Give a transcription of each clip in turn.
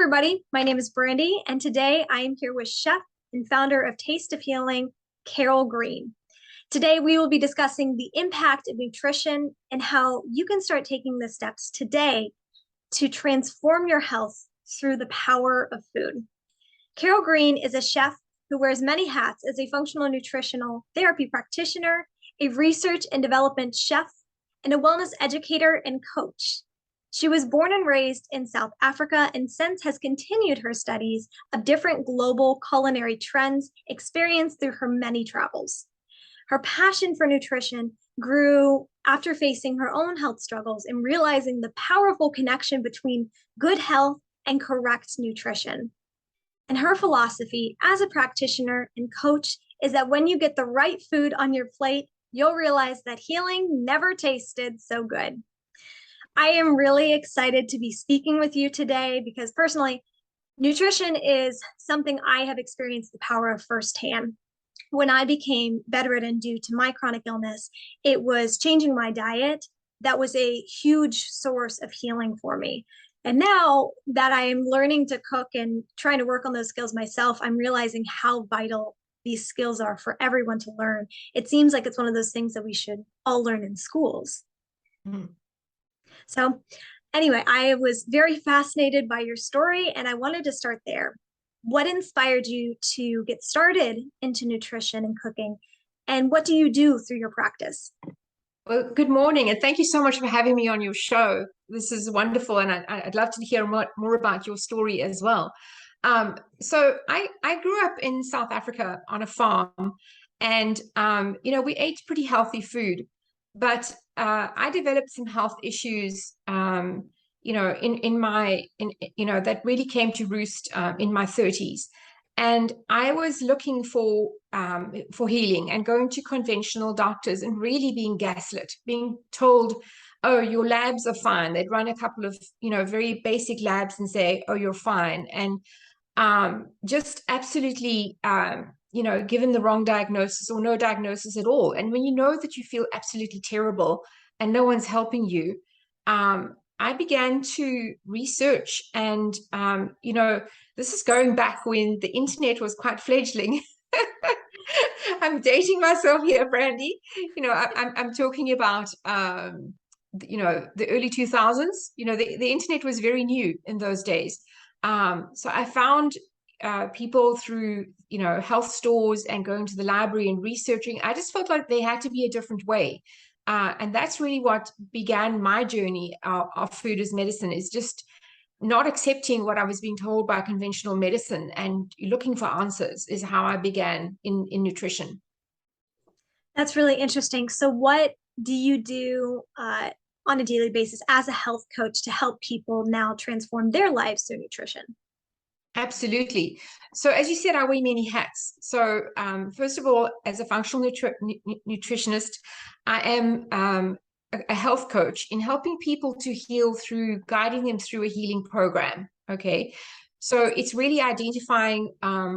everybody. My name is Brandy, and today I am here with chef and founder of Taste of Healing, Carol Green. Today, we will be discussing the impact of nutrition and how you can start taking the steps today to transform your health through the power of food. Carol Green is a chef who wears many hats as a functional nutritional therapy practitioner, a research and development chef, and a wellness educator and coach. She was born and raised in South Africa and since has continued her studies of different global culinary trends experienced through her many travels. Her passion for nutrition grew after facing her own health struggles and realizing the powerful connection between good health and correct nutrition. And her philosophy as a practitioner and coach is that when you get the right food on your plate, you'll realize that healing never tasted so good. I am really excited to be speaking with you today because personally, nutrition is something I have experienced the power of firsthand. When I became bedridden due to my chronic illness, it was changing my diet that was a huge source of healing for me. And now that I am learning to cook and trying to work on those skills myself, I'm realizing how vital these skills are for everyone to learn. It seems like it's one of those things that we should all learn in schools. Mm. So anyway, I was very fascinated by your story and I wanted to start there. What inspired you to get started into nutrition and cooking? And what do you do through your practice? Well, good morning, and thank you so much for having me on your show. This is wonderful, and I'd love to hear more about your story as well. So I grew up in South Africa on a farm, and we ate pretty healthy food, but I developed some health issues. That really came to roost in my 30s. And I was looking for healing and going to conventional doctors and really being gaslit, being told, oh, your labs are fine. They'd run a couple of, very basic labs and say, oh, you're fine. And just absolutely, given the wrong diagnosis or no diagnosis at all. And when you know that you feel absolutely terrible and no one's helping you, I began to research and, this is going back when the internet was quite fledgling. I'm dating myself here, Brandy. I'm talking about, the early 2000s. The internet was very new in those days. So I found people through, health stores and going to the library and researching. I just felt like there had to be a different way. And that's really what began my journey of food as medicine, is just not accepting what I was being told by conventional medicine and looking for answers is how I began in nutrition. That's really interesting. So what do you do on a daily basis as a health coach to help people now transform their lives through nutrition? Absolutely. So as you said, I wear many hats. So first of all, as a functional nutritionist, I am a health coach in helping people to heal through guiding them through a healing program. Okay. So it's really identifying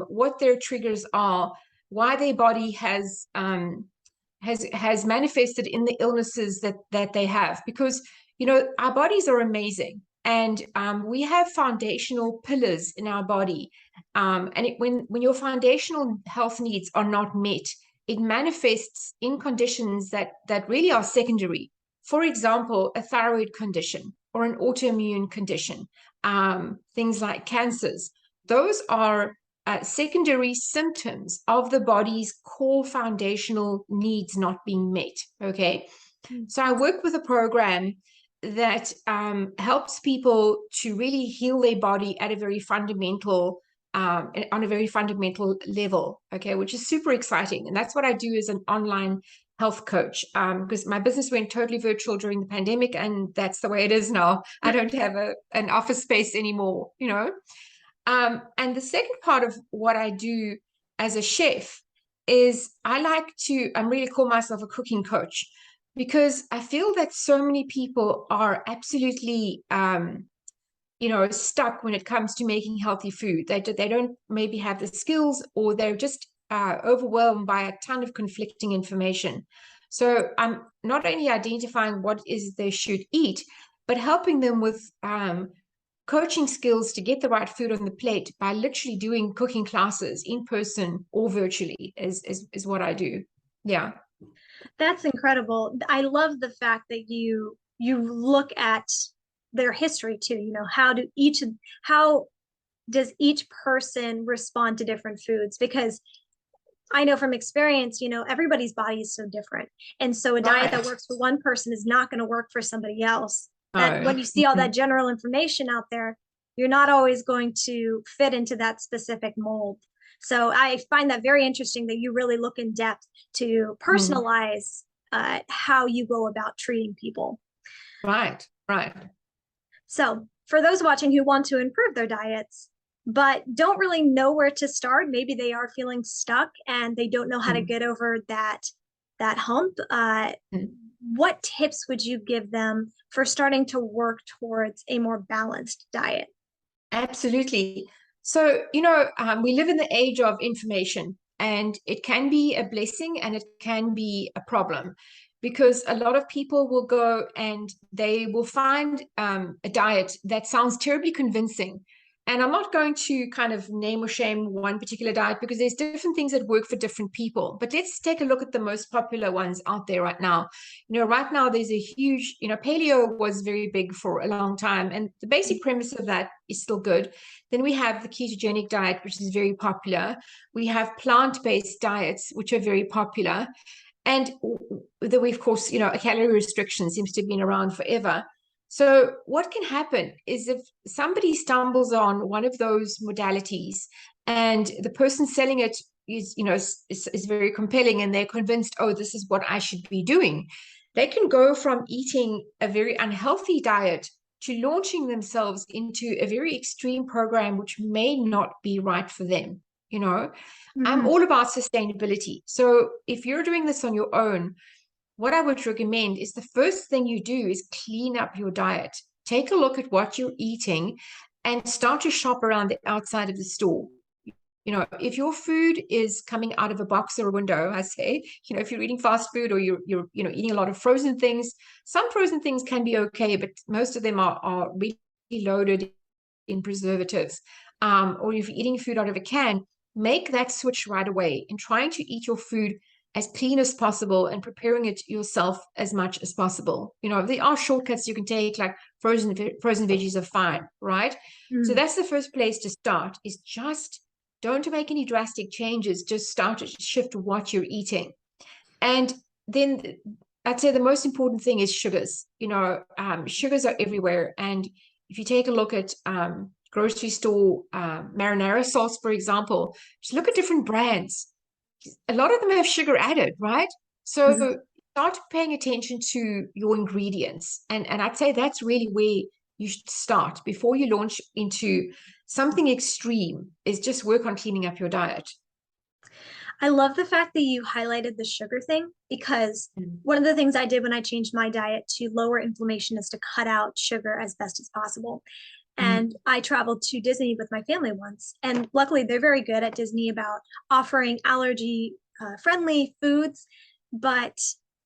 what their triggers are, why their body has manifested in the illnesses that they have, because our bodies are amazing. And we have foundational pillars in our body. When your foundational health needs are not met, it manifests in conditions that really are secondary. For example, a thyroid condition or an autoimmune condition, things like cancers. Those are secondary symptoms of the body's core foundational needs not being met. Okay. So I work with a program that helps people to really heal their body at a very fundamental, on a very fundamental level, okay, which is super exciting. And that's what I do as an online health coach, because my business went totally virtual during the pandemic, and that's the way it is now. I don't have an office space anymore, And the second part of what I do as a chef is I really call myself a cooking coach, because I feel that so many people are absolutely, stuck when it comes to making healthy food. They don't maybe have the skills, or they're just overwhelmed by a ton of conflicting information. So I'm not only identifying what is they should eat, but helping them with coaching skills to get the right food on the plate by literally doing cooking classes in person or virtually is what I do. Yeah. That's incredible. I love the fact that you look at their history too. You know, how does each person respond to different foods? Because I know from experience, you know, everybody's body is so different. And so a diet that Right. works for one person is not going to work for somebody else. That Oh. when you see all that general information out there, you're not always going to fit into that specific mold. So I find that very interesting that you really look in depth to Mm. personalize how you go about treating people. Right. Right. So, for those watching who want to improve their diets, but don't really know where to start, maybe they are feeling stuck and they don't know how to Mm. get over that hump. Mm. What tips would you give them for starting to work towards a more balanced diet? Absolutely. So, we live in the age of information, and it can be a blessing and it can be a problem because a lot of people will go and they will find a diet that sounds terribly convincing. And I'm not going to kind of name or shame one particular diet because there's different things that work for different people. But let's take a look at the most popular ones out there right now. Right now there's a huge, paleo was very big for a long time, and the basic premise of that is still good. Then we have the ketogenic diet, which is very popular. We have plant-based diets, which are very popular. And then we, of course, a calorie restriction seems to have been around forever. So what can happen is if somebody stumbles on one of those modalities and the person selling it is very compelling and they're convinced, oh, this is what I should be doing, they can go from eating a very unhealthy diet to launching themselves into a very extreme program which may not be right for them. I'm Mm-hmm. all about sustainability. So if you're doing this on your own, what I would recommend is the first thing you do is clean up your diet. Take a look at what you're eating and start to shop around the outside of the store. If your food is coming out of a box or a window, I say, if you're eating fast food or you're eating a lot of frozen things, some frozen things can be okay, but most of them are really loaded in preservatives. Or if you're eating food out of a can, make that switch right away and trying to eat your food as clean as possible and preparing it yourself as much as possible. There are shortcuts you can take, like frozen veggies are fine, right? So Mm. that's the first place to start, is just don't make any drastic changes. Just start to shift what you're eating. And then I'd say the most important thing is sugars. Sugars are everywhere. And if you take a look at grocery store marinara salts, for example, just look at different brands. A lot of them have sugar added, right? Mm-hmm. So start paying attention to your ingredients. And I'd say that's really where you should start before you launch into something extreme, is just work on cleaning up your diet. I love the fact that you highlighted the sugar thing because Mm. one of the things I did when I changed my diet to lower inflammation is to cut out sugar as best as possible. And Mm. I traveled to Disney with my family once. And luckily, they're very good at Disney about offering allergy friendly foods, but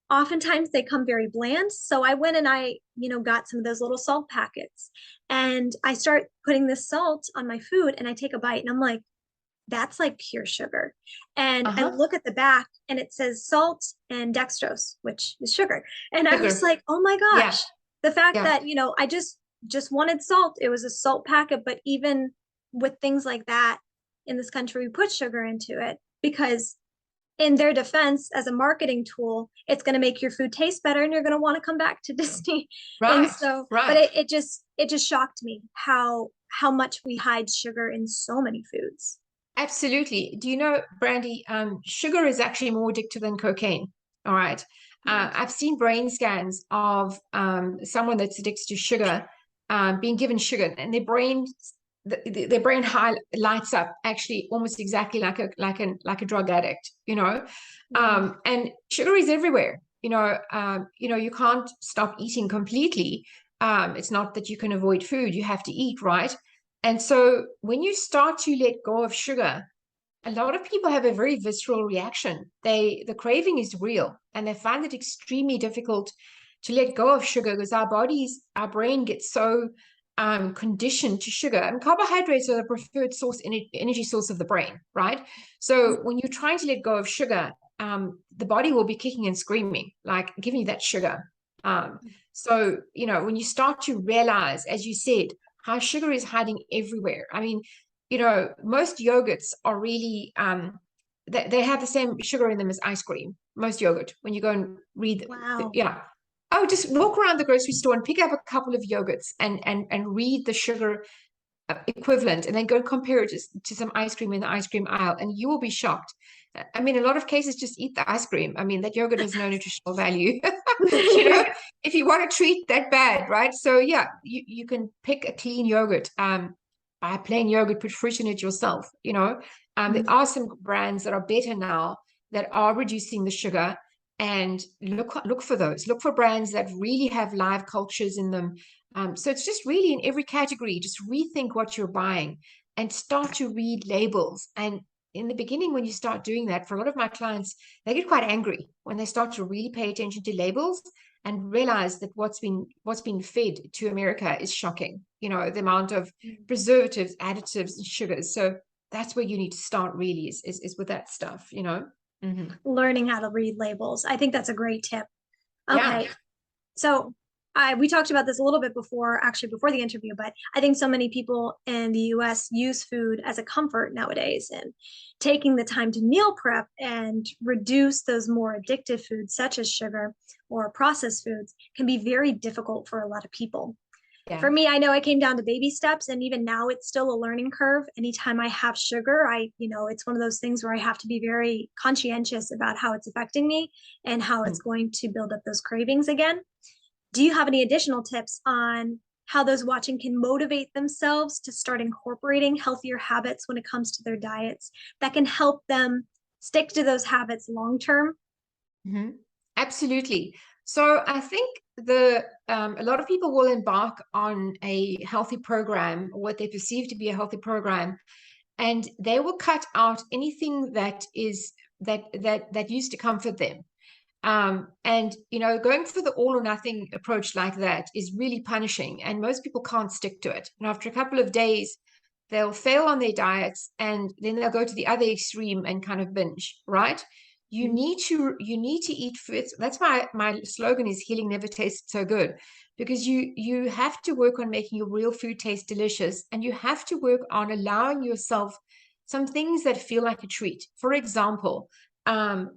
oftentimes they come very bland. So I went and got some of those little salt packets. And I start putting this salt on my food and I take a bite and I'm like, that's like pure sugar. And I Uh-huh. look at the back and it says salt and dextrose, which is sugar. And I was Sugar. like, oh my Yeah. gosh, the fact Yeah. that, I just wanted salt. It was a salt packet, but even with things like that in this country, we put sugar into it because in their defense, as a marketing tool, it's going to make your food taste better and you're going to want to come back to Disney. And Right. so, but Right. it just shocked me how much we hide sugar in so many foods. Absolutely. Do you know, Brandy, sugar is actually more addictive than cocaine. All right. Mm. I've seen brain scans of someone that's addicted to sugar being given sugar, and their brain lights up actually almost exactly like a drug addict. Wow. And sugar is everywhere. You can't stop eating completely. It's not that you can avoid food; you have to eat, right? And so when you start to let go of sugar, a lot of people have a very visceral reaction. The craving is real, and they find it extremely difficult to let go of sugar because our brain gets so conditioned to sugar, and carbohydrates are the preferred energy source of the brain, right? So when you're trying to let go of sugar, the body will be kicking and screaming, like, give me that sugar. So, when you start to realize, as you said, how sugar is hiding everywhere. I mean, most yogurts are really, they have the same sugar in them as ice cream, most yogurt, when you go and read, Wow. yeah. Oh, just walk around the grocery store and pick up a couple of yogurts and read the sugar equivalent, and then go and compare it to some ice cream in the ice cream aisle, and you will be shocked. I mean, a lot of cases, just eat the ice cream. I mean, that yogurt has no nutritional value. If you want to treat that bad, right? So yeah, you can pick a clean yogurt, buy a plain yogurt, put fruit in it yourself. There are some brands that are better now, that are reducing the sugar, and look for those. Look for brands that really have live cultures in them. So it's just really in every category, just rethink what you're buying and start to read labels. And in the beginning, when you start doing that, for a lot of my clients, they get quite angry when they start to really pay attention to labels and realize that what's been fed to America is shocking. The amount of preservatives, additives, and sugars. So that's where you need to start, really, is with that stuff. Learning how to read labels. I think that's a great tip. Yeah. Okay. So we talked about this a little bit before, actually before the interview, but I think so many people in the US use food as a comfort nowadays, and taking the time to meal prep and reduce those more addictive foods such as sugar or processed foods can be very difficult for a lot of people. Yeah. For me, I know I came down to baby steps, and even now it's still a learning curve. Anytime I have sugar, it's one of those things where I have to be very conscientious about how it's affecting me and how it's going to build up those cravings again. Do you have any additional tips on how those watching can motivate themselves to start incorporating healthier habits when it comes to their diets that can help them stick to those habits long term? Absolutely. So I think a lot of people will embark on a healthy program, or what they perceive to be a healthy program, and they will cut out anything that used to comfort them. And going for the all or nothing approach like that is really punishing, and most people can't stick to it. And after a couple of days, they'll fail on their diets, and then they'll go to the other extreme and kind of binge, right? You need to eat foods. That's why my slogan is healing never tasted so good, because you have to work on making your real food taste delicious, and you have to work on allowing yourself some things that feel like a treat. For example,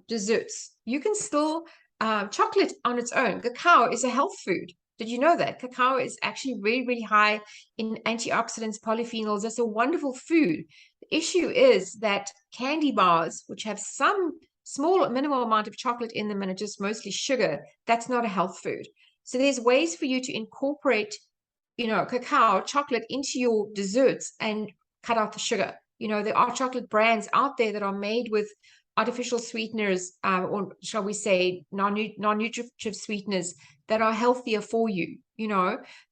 desserts. You can still chocolate on its own. Cacao is a health food. Did you know that? Cacao is actually really, really high in antioxidants, polyphenols. That's a wonderful food. The issue is that candy bars, which have some small minimal amount of chocolate in them and are just mostly sugar, that's not a health food. So there's ways for you to incorporate, cacao, chocolate into your desserts and cut out the sugar. There are chocolate brands out there that are made with artificial sweeteners, or shall we say non-nutritive sweeteners, that are healthier for you.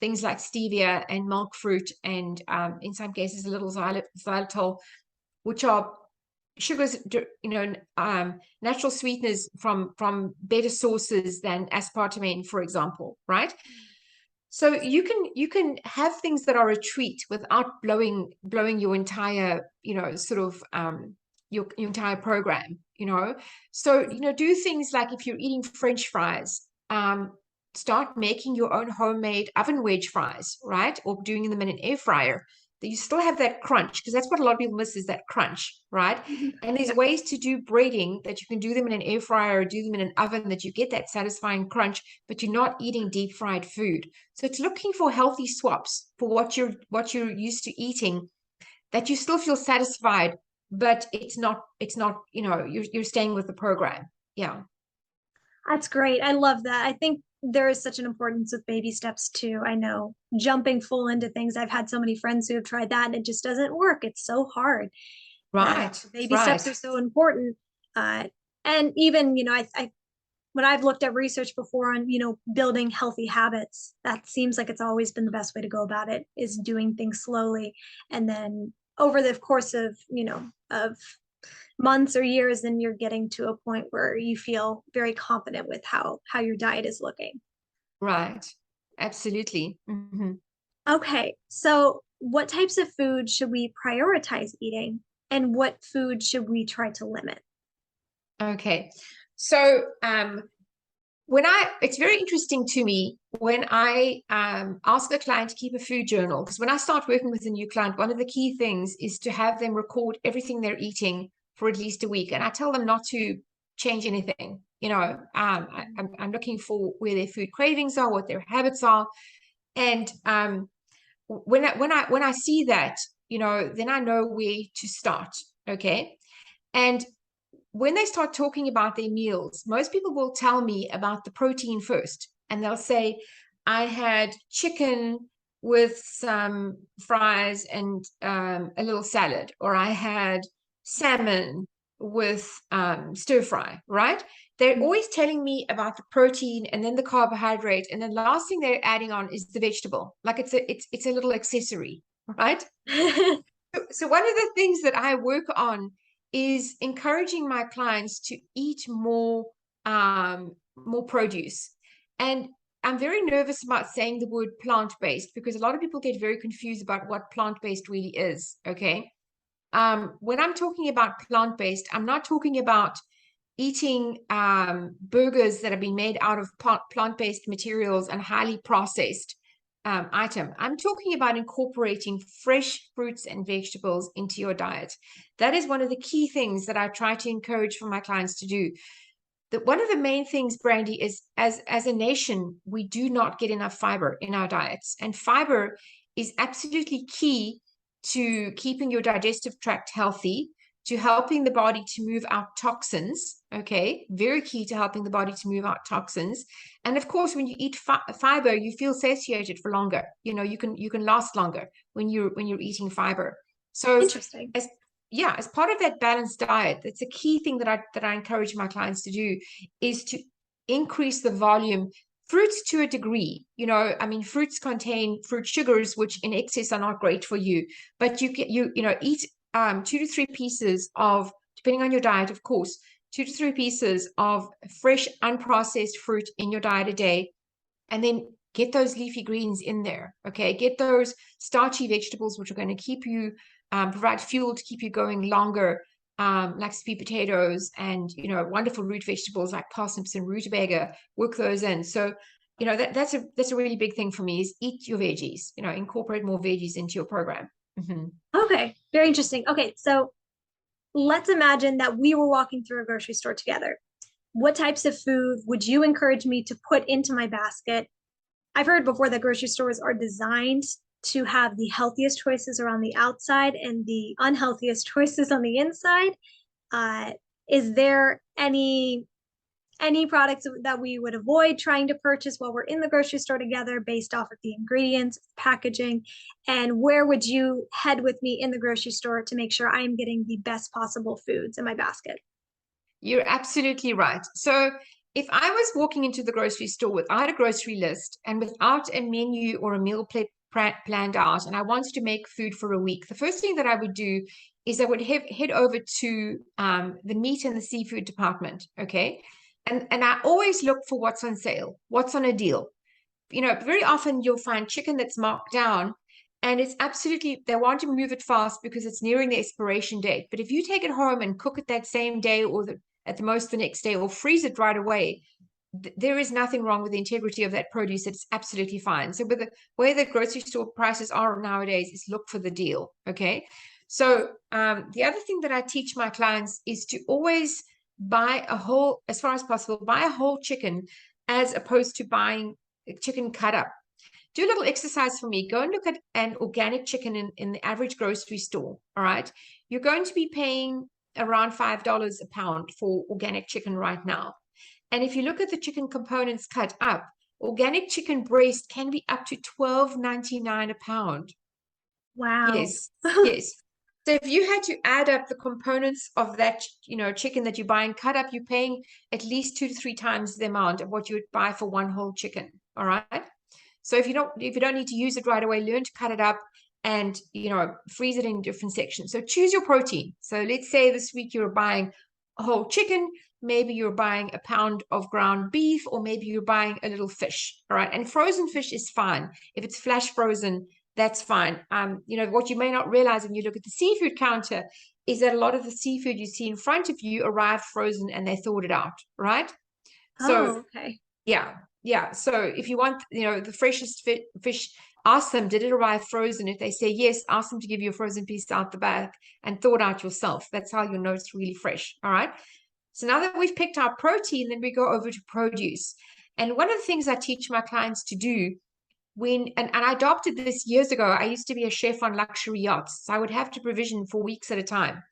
Things like stevia and milk fruit, and in some cases a little xylitol, which are sugars, natural sweeteners from better sources than aspartame, for example, right? So you can have things that are a treat without blowing your entire, sort of your entire program, So, do things like, if you're eating French fries, start making your own homemade oven wedge fries, right? Or doing them in an air fryer. That you still have that crunch, because that's what a lot of people miss, is that crunch, right? And there's ways to do breading that you can do them in an air fryer or do them in an oven, that you get that satisfying crunch, but you're not eating deep fried food. So it's looking for healthy swaps for what you're used to eating, that you still feel satisfied, but it's not, you're staying with the program. Yeah. That's great. I love that. I think there is such an importance with baby steps too. I know jumping full into things. I've had so many friends who have tried that and it just doesn't work. It's so hard. Right. Baby steps are so important. And even, I when I've looked at research before on, building healthy habits, that seems like it's always been the best way to go about it, is doing things slowly. And then over the course of, of months or years, then you're getting to a point where you feel very confident with how your diet is looking. Right. Absolutely. Okay, so what types of food should we prioritize eating, and what food should we try to limit? Okay. So it's very interesting to me when I ask a client to keep a food journal, because when I start working with a new client, one of the key things is to have them record everything they're eating for at least a week. And I tell them not to change anything. I'm looking for where their food cravings are, what their habits are. And when I see that, then I know where to start. Okay. And when they start talking about their meals, most people will tell me about the protein first. And they'll say, I had chicken with some fries and a little salad, or I had salmon with stir fry, right? They're always telling me about the protein and then the carbohydrate. And the last thing they're adding on is the vegetable. Like it's a little accessory, right? So one of the things that I work on is encouraging my clients to eat more produce. And I'm very nervous about saying the word plant-based because a lot of people get very confused about what plant-based really is. Okay. When I'm talking about plant-based, I'm not talking about eating burgers that have been made out of plant-based materials and highly processed item. I'm talking about incorporating fresh fruits and vegetables into your diet. That is one of the key things that I try to encourage for my clients to do. That one of the main things, Brandy, is as a nation, we do not get enough fiber in our diets. And fiber is absolutely key to keeping your digestive tract healthy, to helping the body to move out toxins. Okay, very key to helping the body to move out toxins. And of course, when you eat fiber, you feel satiated for longer. You can last longer when you're eating fiber. So Interesting. as part of that balanced diet, that's a key thing that I encourage my clients to do, is to increase the volume. Fruits to a degree, I mean, fruits contain fruit sugars, which in excess are not great for you, but eat 2 to 3 pieces of, depending on your diet, of course, 2 to 3 pieces of fresh, unprocessed fruit in your diet a day, and then get those leafy greens in there. Okay, get those starchy vegetables, which are going to keep you provide fuel to keep you going longer, like sweet potatoes and wonderful root vegetables like parsnips and rutabaga. Work those in. So that's a really big thing for me, is eat your veggies. Incorporate more veggies into your program. Mm-hmm. Okay, very interesting. Okay, so let's imagine that we were walking through a grocery store together. What types of food would you encourage me to put into my basket? I've heard before that grocery stores are designed to have the healthiest choices around the outside and the unhealthiest choices on the inside. Uh, is there any products that we would avoid trying to purchase while we're in the grocery store together based off of the ingredients, packaging, and where would you head with me in the grocery store to make sure I am getting the best possible foods in my basket? You're absolutely right. So if I was walking into the grocery store without a grocery list and without a menu or a meal planned out, and I wanted to make food for a week, the first thing that I would do is I would head over to the meat and the seafood department. Okay. And I always look for what's on sale, what's on a deal. Very often you'll find chicken that's marked down, and it's absolutely, they want to move it fast because it's nearing the expiration date. But if you take it home and cook it that same day, or at the most the next day, or freeze it right away, there is nothing wrong with the integrity of that produce. It's absolutely fine. So with the way that grocery store prices are nowadays, is look for the deal. Okay. So the other thing that I teach my clients is to always buy a whole, as far as possible, buy a whole chicken, as opposed to buying chicken cut up. Do a little exercise for me. Go and look at an organic chicken in the average grocery store. All right. You're going to be paying around $5 a pound for organic chicken right now. And if you look at the chicken components cut up, organic chicken breast can be up to $12.99 a pound. Wow. Yes, yes. So if you had to add up the components of that, chicken that you're buying cut up, you're paying at least 2 to 3 times the amount of what you would buy for one whole chicken. All right. So if you don't need to use it right away, learn to cut it up and freeze it in different sections. So choose your protein. So let's say this week you're buying a whole chicken. maybe you're buying a pound of ground beef, or maybe you're buying a little fish. All right. And frozen fish is fine. If it's flash frozen, that's fine. What you may not realize when you look at the seafood counter is that a lot of the seafood you see in front of you arrived frozen and they thawed it out, right? So Oh, okay. yeah, yeah. So if you want, the freshest fish, ask them, did it arrive frozen? If they say yes, ask them to give you a frozen piece out the back and thaw it out yourself. That's how you'll know it's really fresh. All right. So now that we've picked our protein, then we go over to produce. And one of the things I teach my clients to do and I adopted this years ago. I used to be a chef on luxury yachts, so I would have to provision for weeks at a time.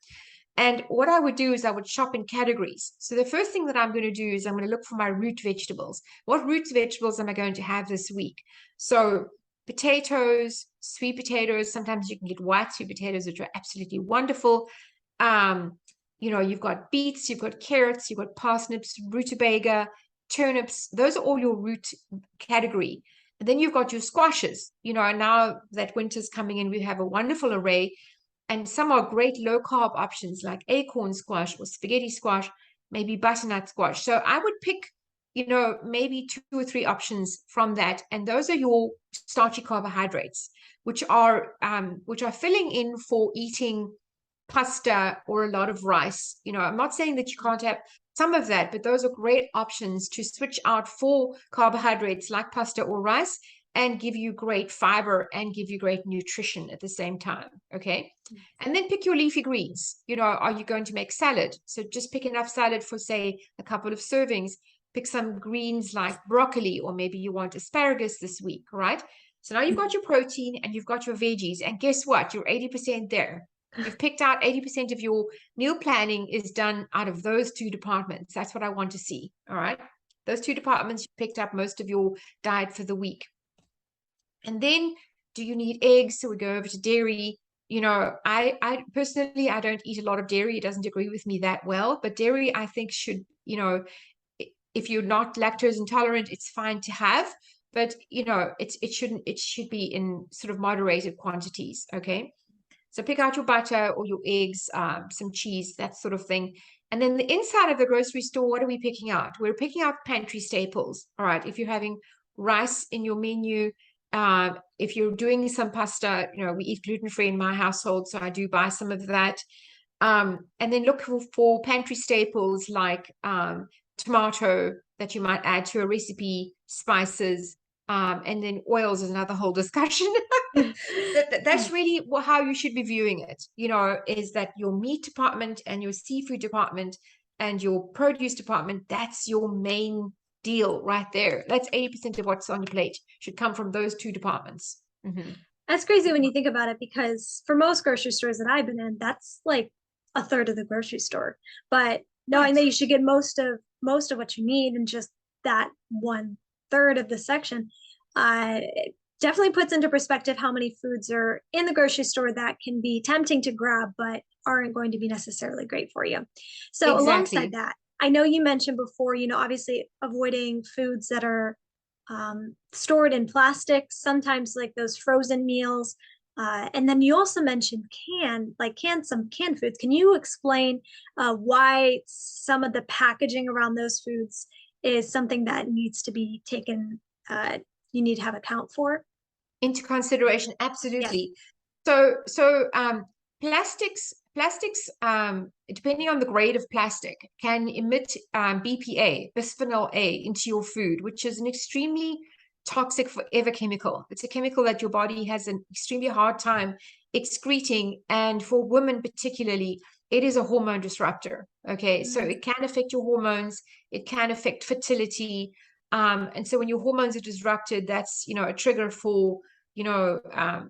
And what I would do is I would shop in categories. So the first thing that I'm going to do is I'm going to look for my root vegetables. What root vegetables am I going to have this week? So potatoes, sweet potatoes. Sometimes you can get white sweet potatoes, which are absolutely wonderful. You've got beets, you've got carrots, you've got parsnips, rutabaga, turnips. Those are all your root category. And then you've got your squashes. Now that winter's coming in, we have a wonderful array. And some are great low carb options like acorn squash or spaghetti squash, maybe butternut squash. So I would pick, maybe 2 or 3 options from that. And those are your starchy carbohydrates, which are filling in for eating pasta or a lot of rice. I'm not saying that you can't have some of that, but those are great options to switch out for carbohydrates like pasta or rice and give you great fiber and give you great nutrition at the same time. Okay. And then pick your leafy greens. Are you going to make salad? So just pick enough salad for, say, a couple of servings. Pick some greens like broccoli, or maybe you want asparagus this week, right? So now you've got your protein and you've got your veggies. And guess what? You're 80% there. You've picked out 80% of your meal planning is done out of those 2 departments. That's what I want to see. All right. Those 2 departments, you picked up most of your diet for the week. And then, do you need eggs? So we go over to dairy. I personally, I don't eat a lot of dairy. It doesn't agree with me that well, but dairy, I think should, if you're not lactose intolerant, it's fine to have, but it should be in sort of moderated quantities. Okay. So pick out your butter or your eggs, some cheese, that sort of thing. And then the inside of the grocery store, what are we picking out? We're picking out pantry staples. All right. If you're having rice in your menu, if you're doing some pasta, we eat gluten-free in my household, so I do buy some of that. And then look for pantry staples like tomato that you might add to a recipe, spices, and then oils is another whole discussion. That's really how you should be viewing it, is that your meat department and your seafood department and your produce department, that's your main deal right there. That's 80% of what's on your plate should come from those 2 departments. Mm-hmm. That's crazy when you think about it, because for most grocery stores that I've been in, that's like a third of the grocery store. But knowing that you should get most of what you need in just that 1/3 of the section, it definitely puts into perspective how many foods are in the grocery store that can be tempting to grab, but aren't going to be necessarily great for you. So alongside that, I know you mentioned before, obviously avoiding foods that are stored in plastic, sometimes like those frozen meals. And then you also mentioned some canned foods. Can you explain why some of the packaging around those foods is something that needs to be taken, you need to have account for? Into consideration, absolutely. Yes. So plastics, depending on the grade of plastic, can emit BPA, bisphenol A, into your food, which is an extremely toxic forever chemical. It's a chemical that your body has an extremely hard time excreting, and for women particularly, it is a hormone disruptor. Okay, so it can affect your hormones, it can affect fertility. And so when your hormones are disrupted, that's, a trigger for,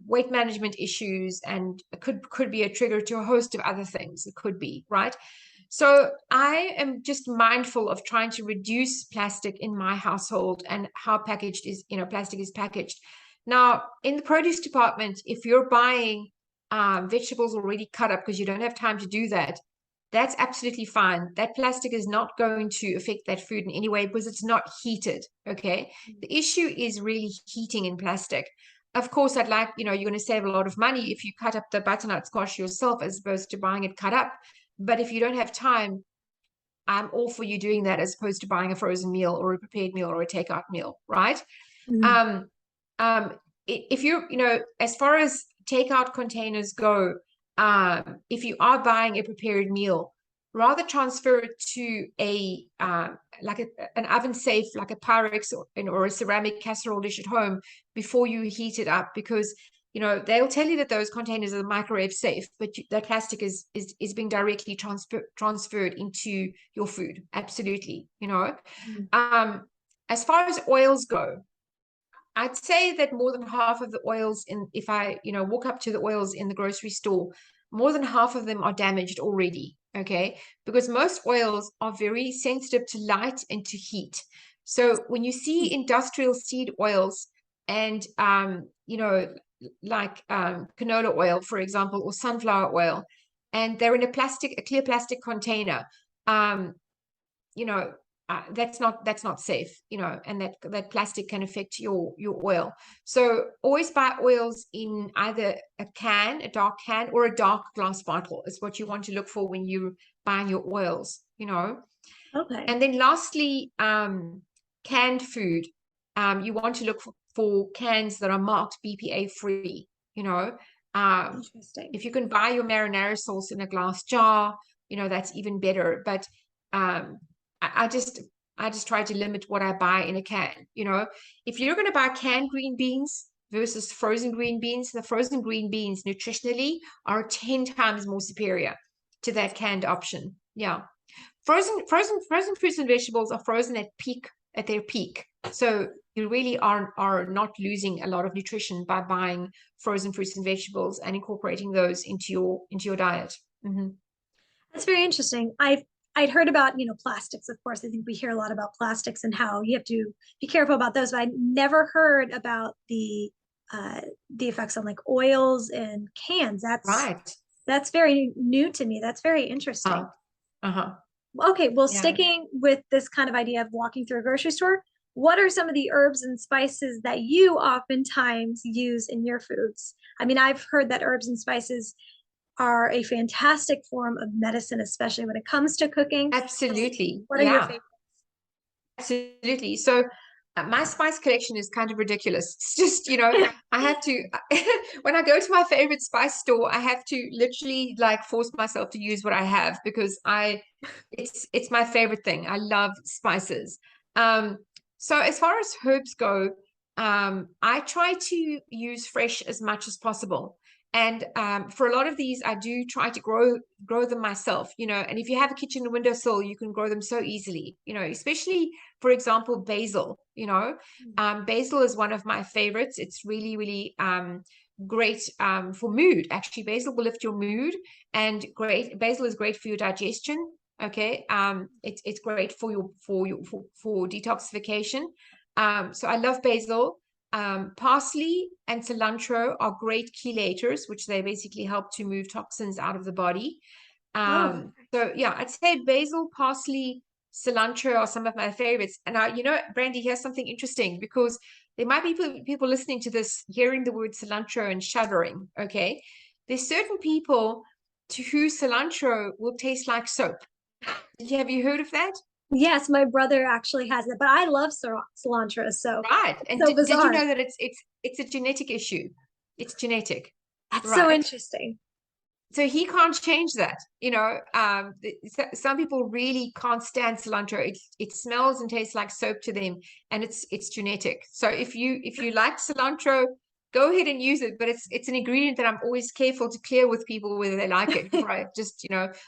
weight management issues, and it could be a trigger to a host of other things. It could be, right? So I am just mindful of trying to reduce plastic in my household and how plastic is packaged. Now, in the produce department, if you're buying vegetables already cut up because you don't have time to do that, that's absolutely fine. That plastic is not going to affect that food in any way because it's not heated. Okay. The issue is really heating in plastic. Of course, you're going to save a lot of money if you cut up the butternut squash yourself as opposed to buying it cut up. But if you don't have time, I'm all for you doing that as opposed to buying a frozen meal or a prepared meal or a takeout meal, right? Mhm. Um, if you're, as far as takeout containers go, if you are buying a prepared meal, rather transfer it to a like an oven safe, like a Pyrex or a ceramic casserole dish at home before you heat it up, because they'll tell you that those containers are microwave safe, but that plastic is being directly transferred into your food. Absolutely, Mhm. as far as oils go, I'd say that more than half of the oils if I, walk up to the oils in the grocery store, more than half of them are damaged already. Okay. Because most oils are very sensitive to light and to heat. So when you see industrial seed oils and, like canola oil, for example, or sunflower oil, and they're in a clear plastic container, um, you know that's not safe, and that plastic can affect your oil. So always buy oils in either a dark can, or a dark glass bottle is what you want to look for when you're buying your oils. Okay. And then lastly, canned food. You want to look for cans that are marked BPA free. Um, Interesting. if you can buy your marinara sauce in a glass jar, that's even better. But um, I just try to limit what I buy in a can. If you're going to buy canned green beans versus frozen green beans, the frozen green beans nutritionally are 10 times more superior to that canned option. Yeah. Frozen fruits and vegetables are frozen at their peak. So you really are not losing a lot of nutrition by buying frozen fruits and vegetables and incorporating those into your diet. Mm-hmm. That's very interesting. I'd heard about, plastics, of course. I think we hear a lot about plastics and how you have to be careful about those, but I never heard about the effects on like oils and cans. Right. That's very new to me. That's very Uh, interesting. uh-huh. Okay, well, Yeah. sticking with this kind of idea of walking through a grocery store, what are some of the herbs and spices that you oftentimes use in your foods? I mean, I've heard that herbs and spices are a fantastic form of medicine, especially when it comes to cooking. Absolutely. What are your Yeah. favorites? Absolutely. So my spice collection is kind of ridiculous. It's just, I have to, when I go to my favorite spice store, I have to literally like force myself to use what I have, because it's my favorite thing. I love spices. Um, so as far as herbs go, I try to use fresh as much as possible. And for a lot of these, I do try to grow them myself, and if you have a kitchen windowsill, you can grow them so easily, especially, for example, basil. Basil is one of my favorites. It's really, really great for mood. Actually, basil will lift your mood, and basil is great for your digestion. Okay. It's great for detoxification. So I love basil. Parsley and cilantro are great chelators, which they basically help to move toxins out of the body. Oh, So yeah, I'd say basil, parsley, cilantro are some of my favorites. And Brandy, here's something interesting, because there might be people listening to this, hearing the word cilantro and shuddering. Okay. There's certain people to who cilantro will taste like soap. Have you heard of that? yes, my brother actually has it, but I love cilantro, so Right. it's And so did you bizarre. know that it's a genetic issue? It's genetic, That's so right? interesting. So he can't change that. Some people really can't stand cilantro. It smells and tastes like soap to them, and it's genetic. So if you like cilantro, go ahead and use it. But it's an ingredient that I'm always careful to clear with people whether they like it before I just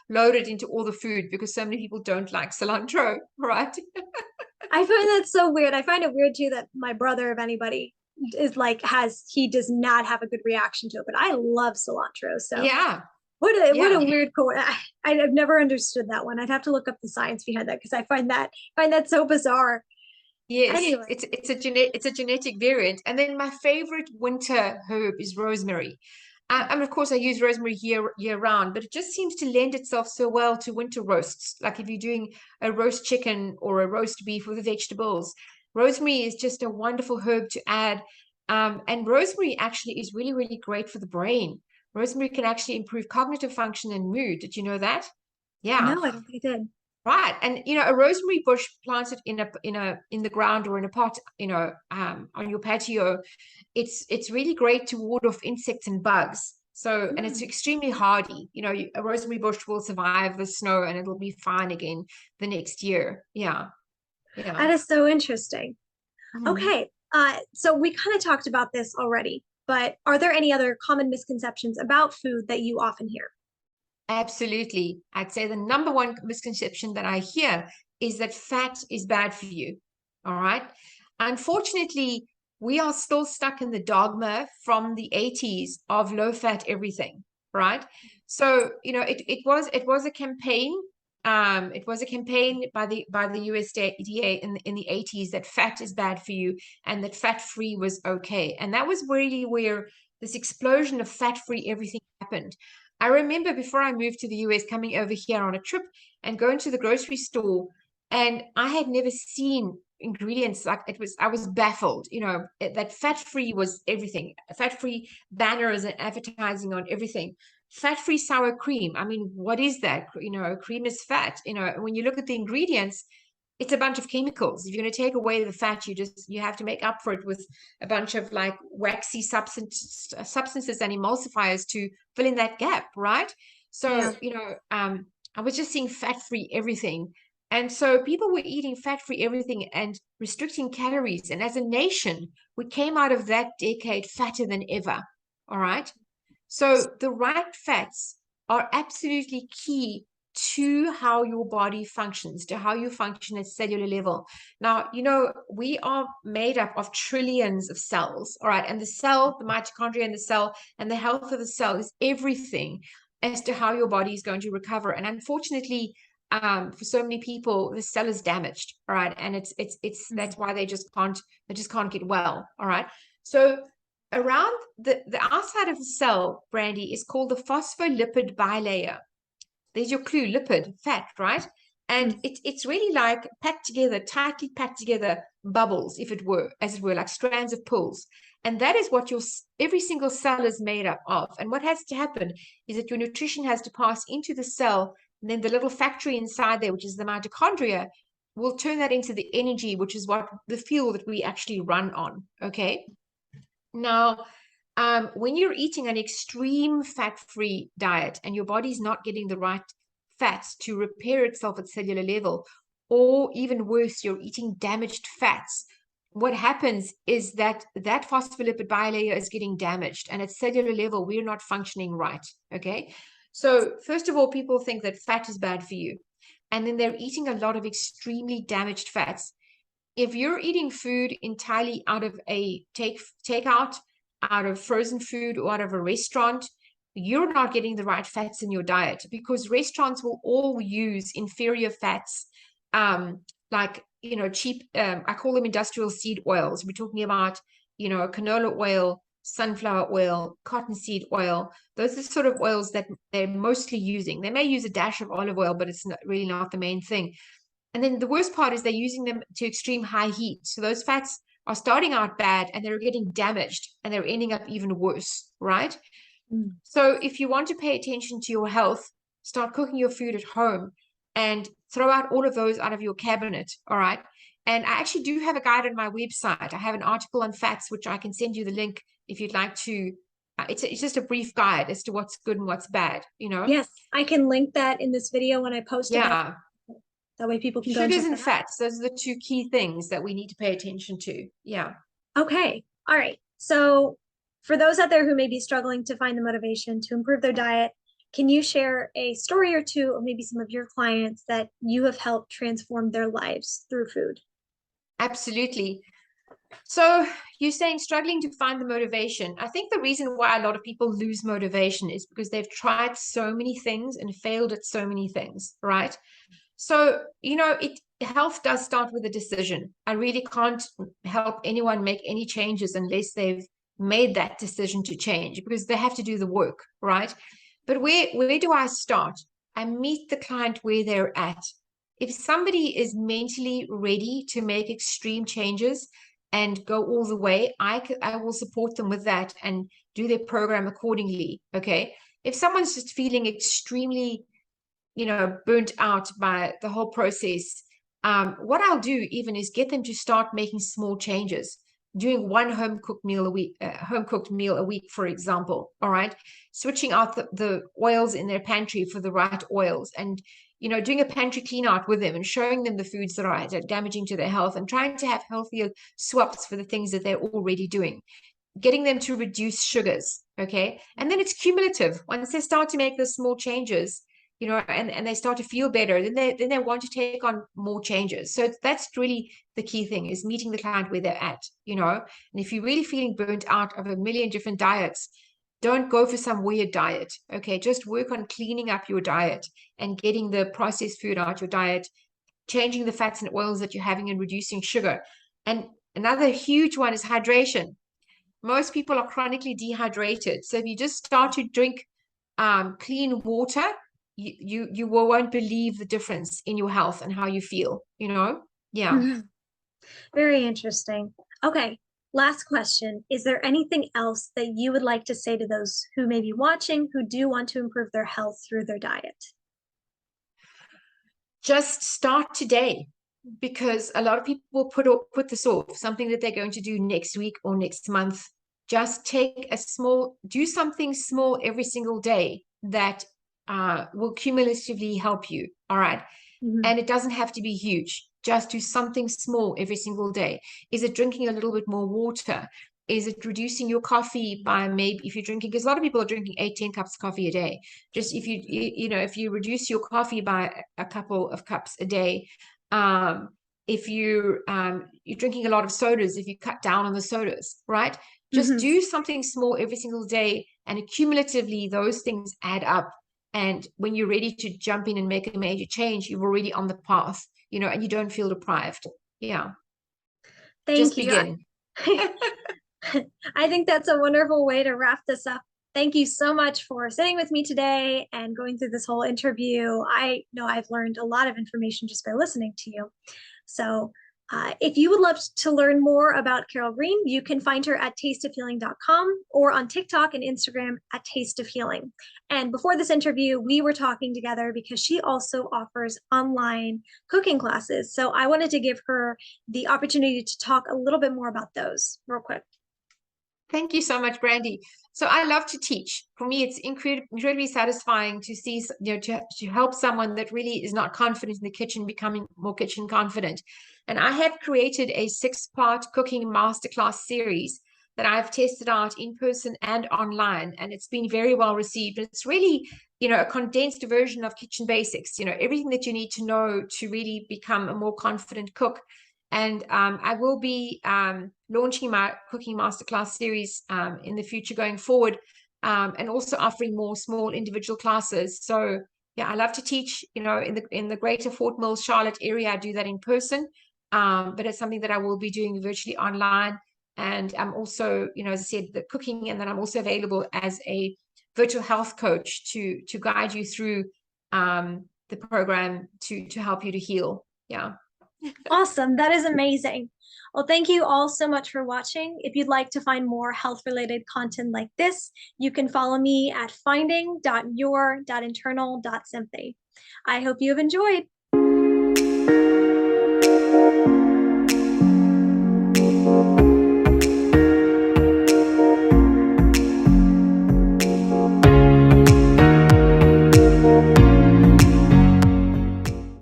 load it into all the food, because so many people don't like cilantro, right? I find that so weird. I find it weird too that my brother, if anybody, is like he does not have a good reaction to it, but I love cilantro. So Yeah, what a yeah. weird I've never understood that one. I'd have to look up the science behind that because I find that so bizarre. Yes, Anyway, it's a genetic variant. And then my favorite winter herb is rosemary. And of course, I use rosemary year round, but it just seems to lend itself so well to winter roasts. Like if you're doing a roast chicken or a roast beef with vegetables, rosemary is just a wonderful herb to add. And rosemary actually is really, really great for the brain. Rosemary can actually improve cognitive function and mood. Did you know that? Yeah. no, I don't think I did. Right. And a rosemary bush planted in the ground or in a pot, on your patio, it's really great to ward off insects and bugs. So, and it's Mm, extremely hardy. A rosemary bush will survive the snow and it'll be fine again the next year. Yeah. Yeah. that is so interesting. Mhm. Okay, so we kind of talked about this already, but are there any other common misconceptions about food that you often hear? Absolutely. I'd say the number one misconception that I hear is that fat is bad for you. All right. Unfortunately, we are still stuck in the dogma from the 80s of low fat everything, right? So, it was a campaign. It was a campaign by the USDA in the 80s that fat is bad for you and that fat free was okay. And that was really where this explosion of fat free everything happened. I remember before I moved to the US, coming over here on a trip and going to the grocery store, and I had never seen ingredients like I was baffled, that fat-free was everything. Fat-free banners and advertising on everything. Fat-free sour cream. I mean, what is that? Cream is fat. When you look at the ingredients, it's a bunch of chemicals. If you're going to take away the fat, you have to make up for it with a bunch of like waxy substances and emulsifiers to fill in that gap, right? Yeah. So, I was just seeing fat-free everything. And so people were eating fat-free everything and restricting calories. And as a nation, we came out of that decade fatter than ever. All right. So the right fats are absolutely key to how your body functions, to how you function at cellular level. Now, we are made up of trillions of cells, all right? And the cell, the mitochondria in the cell, and the health of the cell is everything as to how your body is going to recover. And unfortunately, for so many people, the cell is damaged, all right? And it's Mm. that's why they just can't get well, all right? So around the outside of the cell, Brandy, is called the phospholipid bilayer. There's your clue, lipid, fat, right? And Mm. it's really like packed together, tightly packed together bubbles, if it were, as it were, like strands of pulls. And that is what every single cell is made up of. And what has to happen is that your nutrition has to pass into the cell, and then the little factory inside there, which is the mitochondria, will turn that into the energy, which is what the fuel that we actually run on. Okay. Now, when you're eating an extreme fat-free diet and your body's not getting the right fats to repair itself at cellular level, or even worse, you're eating damaged fats, what happens is that phospholipid bilayer is getting damaged, and at cellular level, we're not functioning right. Okay. So, first of all, people think that fat is bad for you, and then they're eating a lot of extremely damaged fats. If you're eating food entirely out of a takeout, out of frozen food, or out of a restaurant, you're not getting the right fats in your diet, because restaurants will all use inferior fats, like cheap. I call them industrial seed oils. We're talking about canola oil, sunflower oil, cottonseed oil. Those are sort of oils that they're mostly using. They may use a dash of olive oil, but it's really not the main thing. And then the worst part is they're using them to extreme high heat. So those fats are starting out bad and they're getting damaged and they're ending up even worse, right? Mm. So if you want to pay attention to your health, start cooking your food at home and throw out all of those out of your cabinet, all right? And I actually do have a guide on my website. I have an article on fats, which I can send you the link if you'd like to. It's just a brief guide as to what's good and what's bad. Yes, I can link that in this video when I post about Yeah. that way people can go and Sugars check and that out. fats, those are the two key things that we need to pay attention to. Yeah. Okay. All right. So for those out there who may be struggling to find the motivation to improve their diet, can you share a story or two of maybe some of your clients that you have helped transform their lives through food? Absolutely. So you're saying struggling to find the motivation. I think the reason why a lot of people lose motivation is because they've tried so many things and failed at so many things, right? So, health does start with a decision. I really can't help anyone make any changes unless they've made that decision to change, because they have to do the work, right? But where do I start? I meet the client where they're at. If somebody is mentally ready to make extreme changes and go all the way, I will support them with that and do their program accordingly. Okay. If someone's just feeling extremely burnt out by the whole process, what I'll do even is get them to start making small changes, doing one home cooked meal a week, for example. All right, switching out the oils in their pantry for the right oils, and doing a pantry clean out with them and showing them the foods that are damaging to their health, and trying to have healthier swaps for the things that they're already doing, getting them to reduce sugars. Okay, and then it's cumulative. Once they start to make those small changes, and they start to feel better, then they want to take on more changes. So that's really the key thing, is meeting the client where they're at. And if you're really feeling burnt out of a million different diets, don't go for some weird diet. Okay, just work on cleaning up your diet and getting the processed food out your diet, changing the fats and oils that you're having, and reducing sugar. And another huge one is hydration. Most people are chronically dehydrated. So if you just start to drink clean water, you won't believe the difference in your health and how you feel, Yeah. Very interesting. Okay, last question. Is there anything else that you would like to say to those who may be watching who do want to improve their health through their diet? Just start today, because a lot of people will put this off, something that they're going to do next week or next month. Just do something small every single day that will cumulatively help you. All right. Mm-hmm. And it doesn't have to be huge. Just do something small every single day. Is it drinking a little bit more water? Is it reducing your coffee by, maybe, if you're drinking, because a lot of people are drinking 10 cups of coffee a day. Just if if you reduce your coffee by a couple of cups a day, if you're drinking a lot of sodas, if you cut down on the sodas, right? Just do something small every single day, and cumulatively those things add up. And when you're ready to jump in and make a major change, you're already on the path, and you don't feel deprived. Yeah. Thank Just you. begin. I think that's a wonderful way to wrap this up. Thank you so much for sitting with me today and going through this whole interview. I know I've learned a lot of information just by listening to you. So if you would love to learn more about Carol Green, you can find her at tasteofhealing.com or on TikTok and Instagram at Taste of Healing. And before this interview, we were talking together because she also offers online cooking classes. So I wanted to give her the opportunity to talk a little bit more about those real quick. Thank you so much, Brandy. So I love to teach. For me, it's incredibly satisfying to see, to help someone that really is not confident in the kitchen becoming more kitchen confident. And I have created a 6-part cooking masterclass series that I've tested out in person and online, and it's been very well received. It's really, a condensed version of kitchen basics, everything that you need to know to really become a more confident cook. And I will be launching my cooking masterclass series in the future going forward, and also offering more small individual classes. So yeah, I love to teach, in the greater Fort Mills, Charlotte area. I do that in person, but it's something that I will be doing virtually online. And I'm also, as I said, the cooking, and then I'm also available as a virtual health coach to guide you through the program to help you to heal. Yeah. Awesome. That is amazing. Well, thank you all so much for watching. If you'd like to find more health-related content like this, you can follow me at finding.your.internal.simply. I hope you have enjoyed.